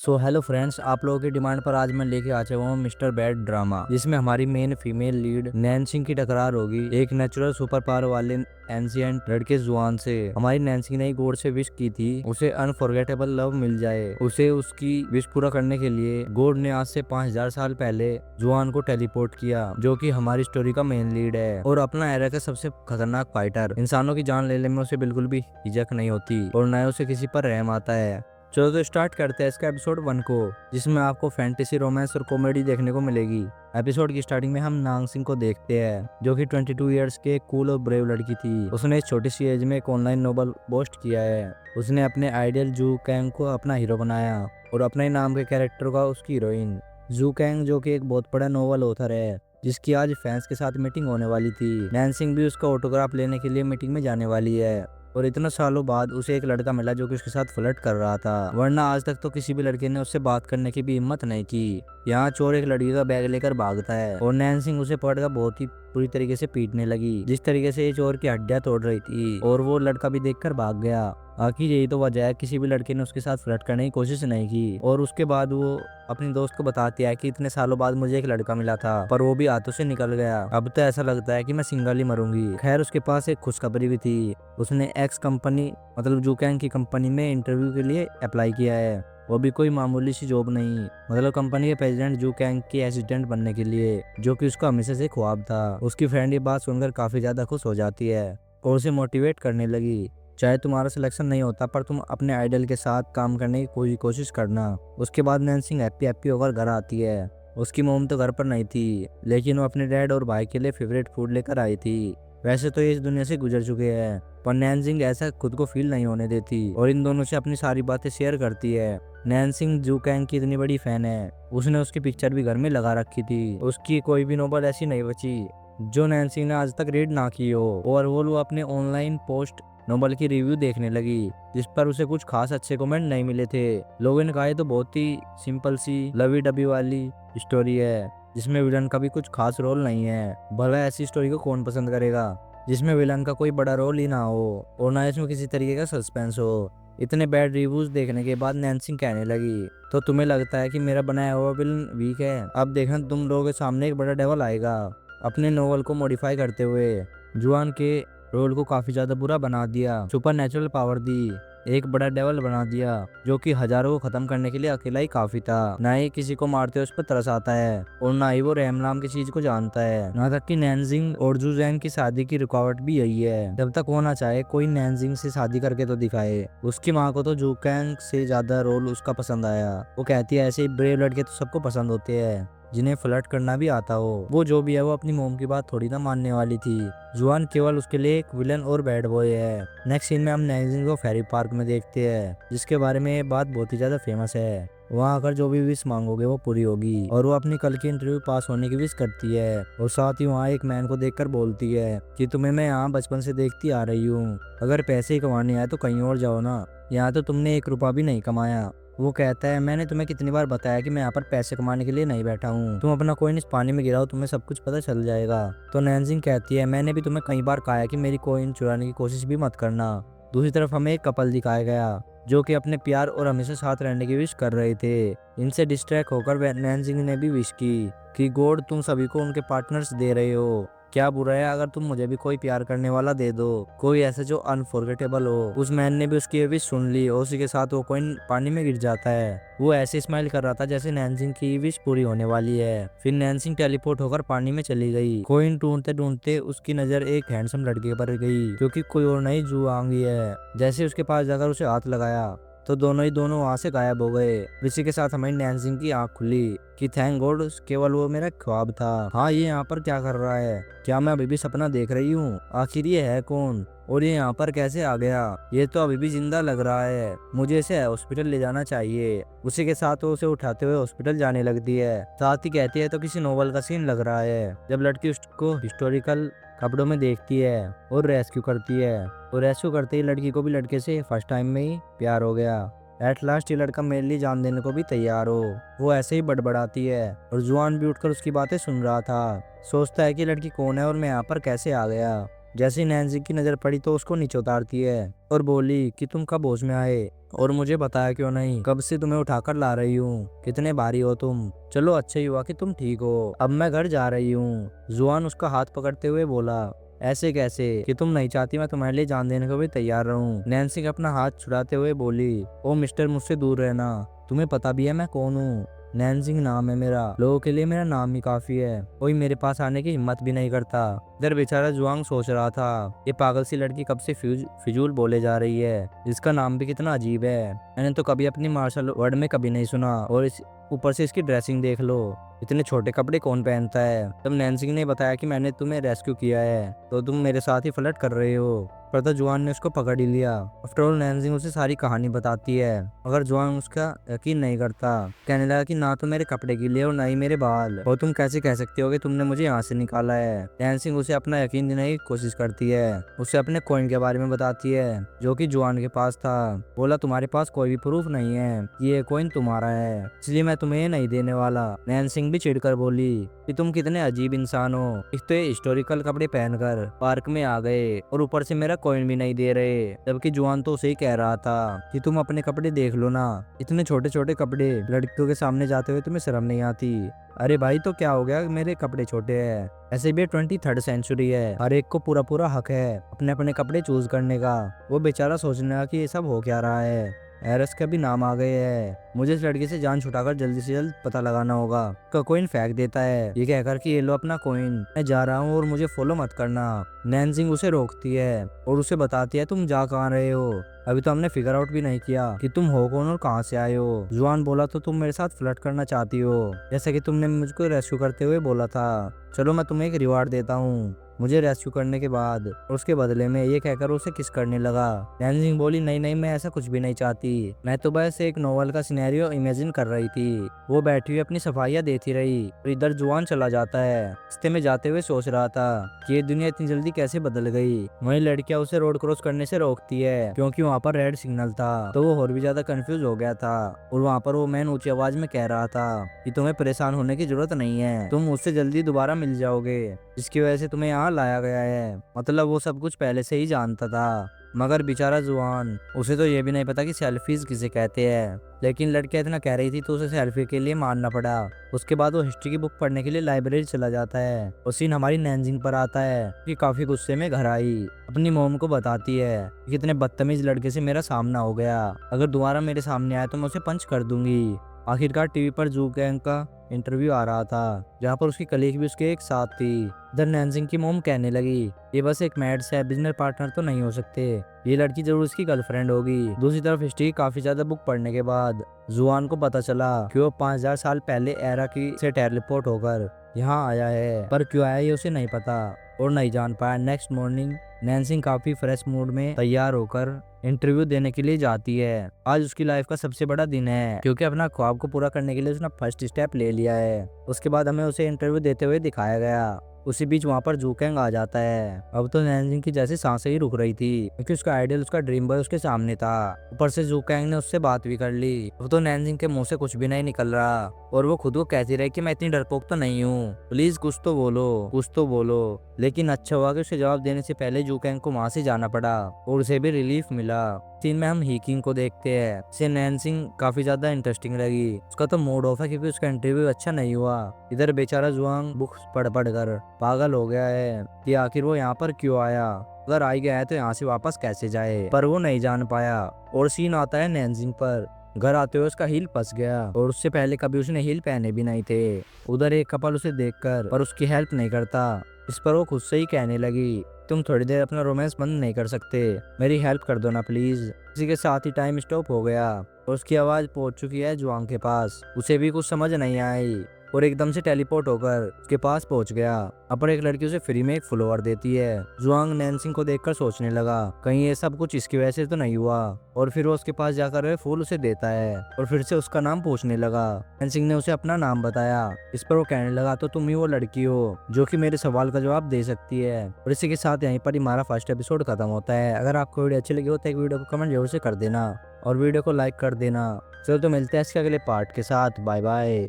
Hello friends, आप लोगों की डिमांड पर आज मैं लेके आ चुका हूँ मिस्टर बैड ड्रामा, जिसमें हमारी मेन फीमेल लीड नैन्सी की टकरार होगी एक नेचुरल सुपर पावर वाले एंशिएंट लड़के जुआन से। हमारी नैन्सी ने गॉड से विश की थी उसे अनफॉरगेटेबल लव मिल जाए। उसे उसकी विश पूरा करने के लिए गॉड ने आज से 5000 साल पहले जुआन को टेलीपोर्ट किया, जो कि हमारी स्टोरी का मेन लीड है और अपना एरा का सबसे खतरनाक फाइटर। इंसानों की जान लेने में उसे बिल्कुल भी हिचक नहीं होती और न उसे किसी पर रहम आता है। चलो तो स्टार्ट करते हैं इसका एपिसोड 1 को, जिसमें आपको फैंटेसी, रोमांस और कॉमेडी देखने को मिलेगी। एपिसोड की स्टार्टिंग में हम नांग सिंह को देखते हैं, जो कि 22 इयर्स के कूल और ब्रेव लड़की थी। उसने इस छोटी सी एज में एक ऑनलाइन नोवेल पोस्ट किया है। उसने अपने आइडियल जू कैंग को अपना हीरो बनाया और अपने नाम के कैरेक्टर का उसकी हीरोइन। जू कैंग जो कि एक बहुत बड़ा नोवेल ऑथर है, जिसकी आज फैंस के साथ मीटिंग होने वाली थी। नैन्सिंग भी उसका ऑटोग्राफ लेने के लिए मीटिंग में जाने वाली है और इतने सालों बाद उसे एक लड़का मिला जो कि उसके साथ फ्लर्ट कर रहा था, वरना आज तक तो किसी भी लड़के ने उससे बात करने की भी हिम्मत नहीं की। यहाँ चोर एक लड़की का बैग लेकर भागता है और नैन्सिंग उसे पकड़कर बहुत ही पूरी तरीके से पीटने लगी, जिस तरीके से ये चोर की हड्डियां तोड़ रही थी, और वो लड़का भी देखकर भाग गया। आखिर यही तो वजह है किसी भी लड़के ने उसके साथ फ्लर्ट करने की कोशिश नहीं की। और उसके बाद वो अपनी दोस्त को बताती है कि इतने सालों बाद मुझे एक लड़का मिला था, पर वो भी हाथों से निकल गया। अब तो ऐसा लगता है कि मैं सिंगल ही मरूंगी। खैर, उसके पास एक खुशखबरी भी थी। उसने एक्स कंपनी मतलब जूकैंग की कंपनी में इंटरव्यू के लिए अप्लाई किया है। वो भी कोई मामूली सी जॉब नहीं, मतलब कंपनी के प्रेसिडेंट जूकैंग के असिस्टेंट बनने के लिए, जो कि उसका हमेशा से ख्वाब था। उसकी फ्रेंड ये बात सुनकर काफी ज्यादा खुश हो जाती है और उसे मोटिवेट करने लगी। चाहे तुम्हारा सिलेक्शन नहीं होता, पर तुम अपने आइडल के साथ काम करने की पूरी कोशिश करना। उसके बाद नैन्सिंग हैप्पी हैप्पी होकर घर आती है। उसकी मोम तो घर पर नहीं थी, लेकिन वो अपने डैड और भाई के लिए फेवरेट फूड लेकर आई थी। वैसे तो ये इस दुनिया से गुजर चुके हैं, पर नैन्सिंग ऐसा खुद को फील नहीं होने देती और इन दोनों से अपनी सारी बातें शेयर करती है। नैन्सिंग जूकैंग की इतनी बड़ी फैन है, उसने उसकी पिक्चर भी घर में लगा रखी थी। उसकी कोई भी नोवेल ऐसी नहीं बची जो नैन्सिंग ने आज तक रीड ना की हो, और वो अपने ऑनलाइन पोस्ट नोवेल की रिव्यू देखने लगी, जिस पर उसे कुछ खास अच्छे कमेंट नहीं मिले थे। लोगों ने कहा ये तो बहुत ही सिंपल सी लवी डबी वाली स्टोरी है, जिसमें विलन का भी कुछ खास रोल नहीं है। भला ऐसी स्टोरी को कौन पसंद करेगा जिसमें विलन का कोई बड़ा रोल ही ना हो और ना इसमें किसी तरीके का सस्पेंस हो। इतने बैड रिव्यूज देखने के बाद नैन्सिंग कहने लगी, तो तुम्हें लगता है कि मेरा बनाया हुआ विलन वीक है? अब देखना, तुम लोगों के सामने एक बड़ा डेवल आएगा। अपने नोवेल को मॉडिफाई करते हुए जुआन के रोल को काफी ज्यादा बुरा बना दिया, सुपर नेचुरल पावर दी, एक बड़ा डेवल बना दिया, जो कि हजारों को खत्म करने के लिए अकेला ही काफी था। ना ही किसी को मारते उस पर तरस आता है और ना ही वो रैम नाम की चीज को जानता है। ना तक कि नैन्जिंग और जूजैंग की शादी की रुकावट भी यही है। जब तक वो ना चाहे कोई नैन्जिंग से शादी करके तो दिखाए। उसकी माँ को तो जूकैंग से ज्यादा रोल उसका पसंद आया। वो कहती है ऐसे ही ब्रेव लड़के तो सबको पसंद होते हैं जिन्हें फ्लर्ट करना भी आता हो। वो जो भी है, वो अपनी मोम की बात थोड़ी ना मानने वाली थी। जुआन केवल उसके लिए एक विलन और बैड बॉय है। नेक्स्ट सीन में हम नैन्जिंग को फेरी पार्क में देखते हैं, जिसके बारे में ये बात बहुत ही ज्यादा फेमस है। वहाँ आकर जो भी विश मांगोगे वो पूरी होगी, और वो अपनी कल की इंटरव्यू पास होने की विश करती है। और साथ ही वहाँ एक मैन को देखकर बोलती है कि तुम्हें मैं यहाँ बचपन से देखती आ रही हूँ, अगर पैसे ही कमाने आए तो कहीं और जाओ ना, यहाँ तो तुमने 1 रुपया भी नहीं कमाया। वो कहता है मैंने तुम्हें कितनी बार बताया कि मैं यहाँ पर पैसे कमाने के लिए नहीं बैठा हूँ, तुम अपना कॉइन इस पानी में गिराओ, तुम्हें सब कुछ पता चल जाएगा। तो नैन्जिंग कहती है मैंने भी तुम्हें कई बार कहा है कि मेरी कॉइन चुराने की कोशिश भी मत करना। दूसरी तरफ हमें एक कपल दिखाया गया जो कि अपने प्यार और हमेशा साथ रहने की विश कर रहे थे। इनसे डिस्ट्रैक्ट होकर नैन्जिंग ने भी विश की कि गॉड तुम सभी को उनके पार्टनर्स दे रहे हो, क्या बुरा है अगर तुम मुझे भी कोई प्यार करने वाला दे दो, कोई ऐसा जो अनफॉरगेटेबल हो। उस मैन ने भी उसकी ये विश सुन ली और उसी के साथ वो कॉइन पानी में गिर जाता है। वो ऐसे स्माइल कर रहा था जैसे नैन्सिंग की विश पूरी होने वाली है। फिर नैन्सिंग टेलीपोर्ट होकर पानी में चली गई। कॉइन ढूंढते ढूंढते उसकी नजर एक हैंडसम लड़के पर गई, क्योंकि कोई और नहीं जुआंगी है। जैसे उसके पास जाकर उसे हाथ लगाया तो दोनों वहां से गायब हो गए। इसी के साथ हमारी नैन्सिंग की आंख खुली कि थैंक गॉड केवल वो मेरा ख्वाब था। हाँ, ये यहाँ पर क्या कर रहा है? क्या मैं अभी भी सपना देख रही हूँ? आखिर ये है कौन और ये यहाँ पर कैसे आ गया? ये तो अभी भी जिंदा लग रहा है, मुझे इसे हॉस्पिटल ले जाना चाहिए। उसी के साथ वो उसे उठाते हुए हॉस्पिटल जाने लगती है। साथ ही कहती है तो किसी नोवेल का सीन लग रहा है, जब लड़की उसको हिस्टोरिकल कपड़ों में देखती है और रेस्क्यू करती है। और रेस्क्यू करते ही लड़की को भी लड़के से फर्स्ट टाइम में ही प्यार हो गया। एट लास्ट ये लड़का मेरे लिए जान देने को भी तैयार हो। वो ऐसे ही बड़बड़ाती है और जुआन भी उठकर उसकी बातें सुन रहा था। सोचता है कि लड़की कौन है और मैं यहाँ पर कैसे आ गया। जैसे ही नैन्सी की नजर पड़ी तो उसको नीचे उतारती है और बोली कि तुम कब होश में आए और मुझे बताया क्यों नहीं, कब से तुम्हें उठाकर ला रही हूँ, कितने भारी हो तुम। चलो अच्छा ही हुआ कि तुम ठीक हो, अब मैं घर जा रही हूँ। जुआन उसका हाथ पकड़ते हुए बोला, ऐसे कैसे कि तुम नहीं चाहती मैं तुम्हारे लिए जान देने को भी तैयार रहूं। नैन्सी अपना हाथ छुड़ाते हुए बोली, ओ मिस्टर मुझसे दूर रहना, तुम्हें पता भी है मैं कौन हूँ। नैन्सिंग नाम है मेरा, लोगों के लिए मेरा नाम ही काफी है, कोई मेरे पास आने की हिम्मत भी नहीं करता। इधर बेचारा जुआंग सोच रहा था, ये पागल सी लड़की कब से फिजूल बोले जा रही है, जिसका नाम भी कितना अजीब है। मैंने तो कभी अपनी मार्शल वर्ड में कभी नहीं सुना, और इस ऊपर से इसकी ड्रेसिंग देख लो, इतने छोटे कपड़े कौन पहनता है। तब नैन्सिंग ने बताया कि मैंने तुम्हें रेस्क्यू किया है तो तुम मेरे साथ ही फ्लर्ट कर रहे हो। पर तो जुआन ने उसको पकड़ ही लिया। आफ्टर ऑल नैन्सिंग उसे सारी कहानी बताती है, मगर जुआन उसका यकीन नहीं करता। कहने लगा कि ना तो मेरे कपड़े गीले और ना ही मेरे बाल, और तुम कैसे कह सकते हो कि तुमने मुझे यहाँ से निकाला है। नैन्सिंग उसे अपना यकीन दिलाने की कोशिश करती है, उसे अपने कॉइन के बारे में बताती है जो कि जुआन के पास था। बोला, तुम्हारे पास कोई भी प्रूफ नहीं है, ये कॉइन तुम्हारा है, इसलिए मैं तुम्हें नहीं देने वाला। नैन्सिंग भी चिढ़कर बोली कि तुम कितने अजीब इंसान हो, एक तो ये हिस्टोरिकल कपड़े पहनकर पार्क में आ गए और ऊपर से मेरा कॉइन भी नहीं दे रहे। जबकि जुआन तो उसे ही कह रहा था कि तुम अपने कपड़े देख लो ना, इतने छोटे छोटे कपड़े लड़कियों के सामने जाते हुए तुम्हें शर्म नहीं आती। अरे भाई तो क्या हो गया, मेरे कपड़े छोटे हैं, ऐसे भी 23rd सेंचुरी है, हर एक को पूरा पूरा हक है अपने अपने कपड़े चूज करने का। वो बेचारा सोचने लगा कि ये सब हो क्या रहा है, एरस का भी नाम आ गए है, मुझे इस लड़की से जान छुटाकर जल्दी से जल्द पता लगाना होगा। का कॉइन फेंक देता है, ये कहकर कि ये लो अपना कॉइन, मैं जा रहा हूँ और मुझे फॉलो मत करना। नैन्सिंग उसे रोकती है और उसे बताती है, तुम जा कहाँ रहे हो, अभी तो हमने फिगर आउट भी नहीं किया कि तुम हो कौन और कहाँ से आए हो। जुआन बोला, तो तुम मेरे साथ फ्लर्ट करना चाहती हो, जैसा कि तुमने मुझको रेस्क्यू करते हुए बोला था। चलो मैं तुम्हें एक रिवार्ड देता हूँ मुझे रेस्क्यू करने के बाद, और उसके बदले में, ये कहकर उसे किस करने लगा। नैन्सिंग बोली, नहीं नहीं, मैं ऐसा कुछ भी नहीं चाहती, मैं तो बस एक नोवेल का सिनेरियो इमेजिन कर रही थी। वो बैठी हुई अपनी सफाइयाँ देती रही और इधर जुआन चला जाता है। रास्ते में जाते हुए सोच रहा था कि ये दुनिया इतनी जल्दी कैसे बदल गई। वहीं लड़कियां उसे रोड क्रॉस करने से रोकती है क्योंकि वहाँ पर रेड सिग्नल था, तो वो और भी ज्यादा कंफ्यूज हो गया था। और वहाँ पर वो मैन ऊंची आवाज में कह रहा था कि तुम्हें परेशान होने की जरूरत नहीं है, तुम मुझसे जल्दी दोबारा मिल जाओगे, जिसकी वजह से तुम्हें यहाँ लाया गया है। मतलब वो सब कुछ पहले से ही जानता था, मगर बेचारा जुआन, उसे तो ये भी नहीं पता कि सेल्फीज किसे कहते हैं। लेकिन लड़कियां इतना कह रही थी तो उसे सेल्फी के लिए मानना पड़ा। उसके बाद वो हिस्ट्री की बुक पढ़ने के लिए लाइब्रेरी चला जाता है और सीन हमारी नैन्सिंग पर आता है कि काफी गुस्से में घर आई, अपनी मोम को बताती है कि इतने बदतमीज लड़के से मेरा सामना हो गया, अगर दोबारा मेरे सामने आया तो मैं उसे पंच कर दूंगी। आखिरकार टीवी पर जू गैंग का इंटरव्यू आ रहा था जहाँ पर उसकी कलीग भी उसके एक साथ थी। इधर नैन्सिंग की मोम कहने लगी, ये बस एक मैड्स है, बिजनेस पार्टनर तो नहीं हो सकते, ये लड़की जरूर उसकी गर्लफ्रेंड होगी। दूसरी तरफ हिस्ट्री काफी ज्यादा बुक पढ़ने के बाद जुआन को पता चला कि वो 5000 साल पहले एरा की से टेलीपोर्ट होकर यहाँ आया है, पर क्यों आया ये उसे नहीं पता और नहीं जान पाया। नेक्स्ट मॉर्निंग नैन्सिंग काफी फ्रेश मूड में तैयार होकर इंटरव्यू देने के लिए जाती है। आज उसकी लाइफ का सबसे बड़ा दिन है क्योंकि अपना ख्वाब को पूरा करने के लिए उसने फर्स्ट स्टेप ले लिया है। उसके बाद हमें उसे इंटरव्यू देते हुए दिखाया गया। उसी बीच वहाँ पर जूकैंग आ जाता है। अब तो नैन्सिंग की जैसे सांसें ही रुक रही थी क्योंकि उसका आइडियल, उसका ड्रीम बॉय उसके सामने था। ऊपर से जूकैंग ने उससे बात भी कर ली। अब तो नैन्सिंग के मुंह से कुछ भी नहीं निकल रहा और वो खुद को कहती रही कि मैं इतनी डरपोक तो नहीं हूँ, प्लीज कुछ तो बोलो, कुछ तो बोलो। लेकिन अच्छा हुआ कि उसे जवाब देने से पहले जूकैंग को वहाँ से जाना पड़ा और उसे भी रिलीफ मिला। सीन में हम हीकिंग को देखते हैं, इसे नैन्सिंग काफी ज्यादा इंटरेस्टिंग लगी। उसका तो मूड ऑफ है क्योंकि उसका इंटरव्यू अच्छा नहीं हुआ। इधर बेचारा जुआंग बुक्स पढ़ पढ़ कर पागल हो गया है कि आखिर वो यहाँ पर क्यों आया, अगर आ गया है तो यहाँ से वापस कैसे जाए, पर वो नहीं जान पाया। और सीन आता है नैन्सिंग पर। घर आते हुए उसका हील फंस गया और उससे पहले कभी उसने हील पहने भी नहीं थे। उधर एक कपल उसे देखकर पर उसकी हेल्प नहीं करता, इस पर वो खुद से ही कहने लगी, तुम थोड़ी देर अपना रोमांस बंद नहीं कर सकते, मेरी हेल्प कर दो ना प्लीज। इसी के साथ ही टाइम स्टॉप हो गया और उसकी आवाज पहुंच चुकी है जुआंग के पास। उसे भी कुछ समझ नहीं आई और एकदम से टेलीपोर्ट होकर उसके पास पहुंच गया। अपर एक लड़की उसे फ्री में एक फ्लावर देती है। जुआंग नैन्सिंग को देखकर सोचने लगा कहीं ये सब कुछ इसकी वजह से तो नहीं हुआ, और फिर वो उसके पास जाकर वह फूल उसे देता है और फिर से उसका नाम पूछने लगा। नैन्सिंग ने उसे अपना नाम बताया, इस पर वो कहने लगा, तो तुम ही वो लड़की हो जो कि मेरे सवाल का जवाब दे सकती है। और इसी के साथ यहीं पर हमारा फर्स्ट एपिसोड खत्म होता है। अगर आपको वीडियो अच्छी लगी हो तो एक वीडियो को कमेंट जरूर से कर देना और वीडियो को लाइक कर देना। चलो तो मिलते हैं इसके अगले पार्ट के साथ। Bye bye.